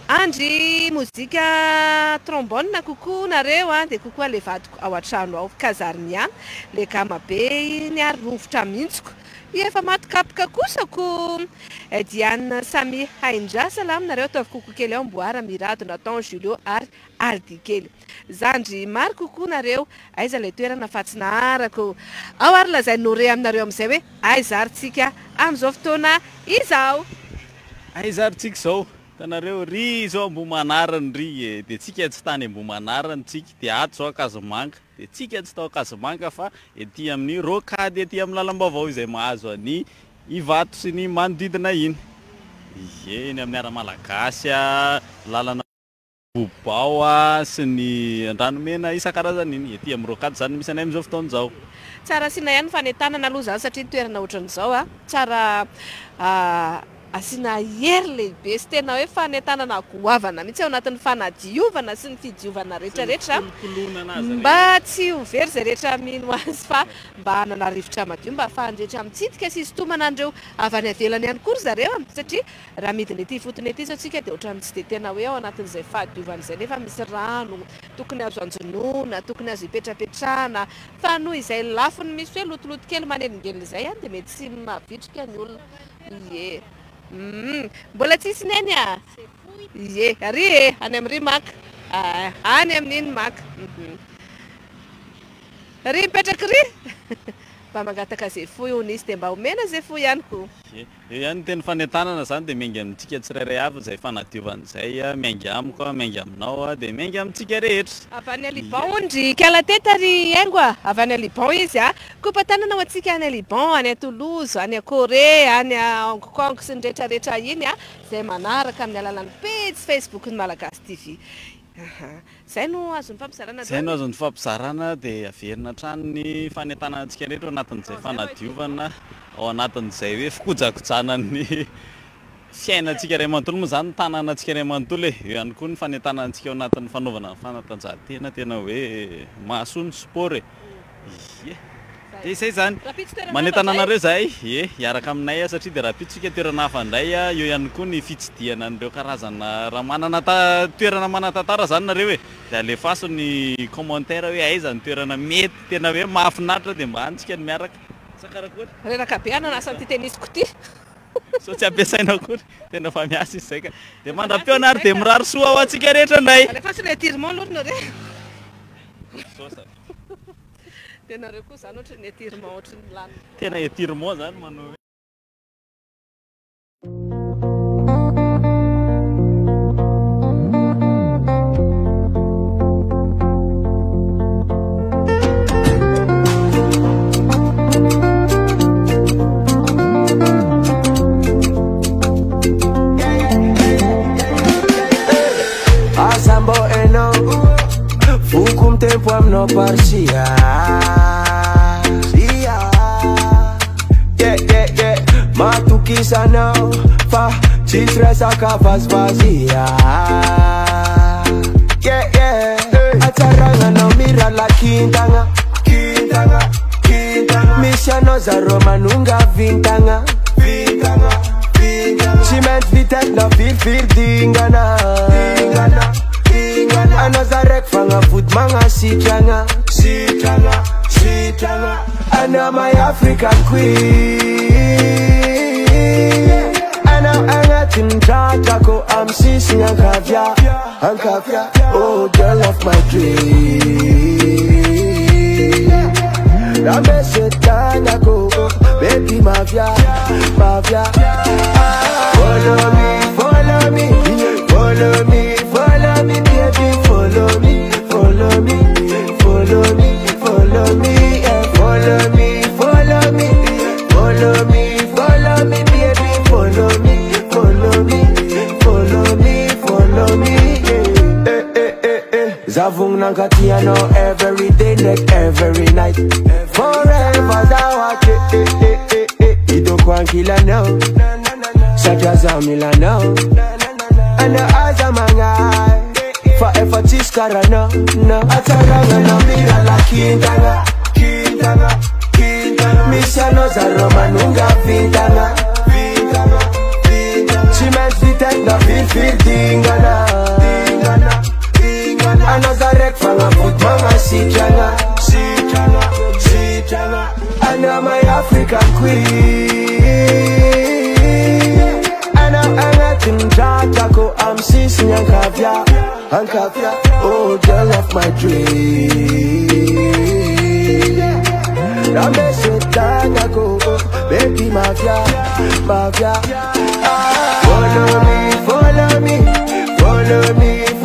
andry mozika trombone kokoa nareo dia kokoa le vadiko ao an-trano ao kazarnia le gama be ny ary rovotra mintsiko efa matokapaka kosako Diane Samy Haindrasala aminareo ataovy kokoa kely ao Mboara Mirado Nathan Julio ary Ardy kely zandry maro kokoa nareo aiza ilay toerana fatsinarako ao ary lazay nore aminareo amin'izay hoe aizarytsika amin'izao fotoana izao aizarytsika zao tanareo ry zao mbo manarany ry dia tsika tsy tany mbo manarany tsika dia ato zao Kasablanca dia tsika tsy tao Kasablanca fa ety amin'ny rokady ety amin'ny lalam-baovao izay mahazo any Ivato sy ny manodidina iny eny amin'ny ara-malagasy lalana Bobao sy ny Andranomena isan-karazany iny ety amin'ny rokady zany misy anay amin'izao fotoana izao tsara asina ihany fanentanana aloha zany satria toerana ohatran'izao tsara asina hery lehibe sy tena hoe fanentanana goavana mihitsy ao anatin'ny fanadiovana sy ny fidiovana rehetrarehetra mba tsy ho very zay rehetra mino azy fa mba hanana rivotra madio mba afahanrehetra mitsidika sy isotomana andreo avy any avelany ihany kory zareo satria raha midiny ety fotony ety zao tsika dia ohatrany tsy dia tena hoe ao anatin'izay fahadiovana izay nefa misy rano tokony azo anjonona tokony azo hipetrapetrahana fa noho izay lafiny misy hoe lotoloto kely manelingelina izay dia mety tsy mahavitrika ny olona mbola tsisy neny ye ary any amin'ry maka any amin'iny maka ry mipetraka ry mba mangataka zay fo io nisy dia mba homena zay fo ihany ko eo ihany teny fanentanana zany dia miainga amintsika tsirairay avy zay fanadiovan'izay miainga amiko miainga aminao dia miainga amintsika rehetra avy any Liban ondry kala teta ry aingo avy any Liban izy kopatanana ho antsika any Liban any Toulouse any Corée any Hong Kong sy ny rehetrarehetra iny zay manaraka amin'ny alalan'ny page Facebook ny Malagasy TV zay no azon'ny fampizarana zay no azon'ny fampizarana dia averina trano ny fanentanantsika rehetra ao anatin'izay fanadiovana ao anatin'izay hoe fikojakojanan'ny fiainantsika ray manontolo moa zany tanànantsika ray manontolo eo ihany koa ny fanentanantsika ao anatin'ny fanaovana fanatanjahantena tena hoe mahasoa ny sport dia izay zany manentana anareo zahay hiaraka aminay satria dia raha pitsika toerana hafa indray eo ihany koa ny fitsidiana an'ireo karazana raha manana toerana manatantara zany nareo dia alefaso ny commentaire hoe aiza ny toerana mety tena hoe mahafinaritra dia mba antsika ny miaraka sakarakory reraka be anana asany ty tenisiko ty so tsy ampiasaina akory tena fa miasa izy zay ka dia mandram-peo anary dia mirary soa ao antsika rehetra indray alefaso le tirement aloha nareo tenareo koa zany ohatry ny étirement ohatry ny lany tena étirement zany manao Asambo eno Fukum tempo amno parsia Matukisa now Fa chitresa kafas vazia Ataranga no mira la kintanga Misiano za Roma nunga vintanga Ciment vitet na fir dingana Anazarek fanga food manga sitranga Ana my African queen Ana angatin tatako I'm sissing ankavya Oh girl of my dream Ramese tanako baby mafia Follow me baby follow me yeah. Follow me baby follow me yeah. Zavung nankatiano every day like every night forever zawake Ido kwankila now Saja zamila now Ana azamangai Forever tiskara no Ataranga no mira la kintanga Misiano za Roma nunga vintanga Ciment vitet na fir dingana Anazarek fanga foot manga sitranga Anna my African queen. Anna Tinjatako, I'm Sisi and Caviar. Oh girl of my dream. Rameshetako, baby mafia. Follow me, follow me, follow me.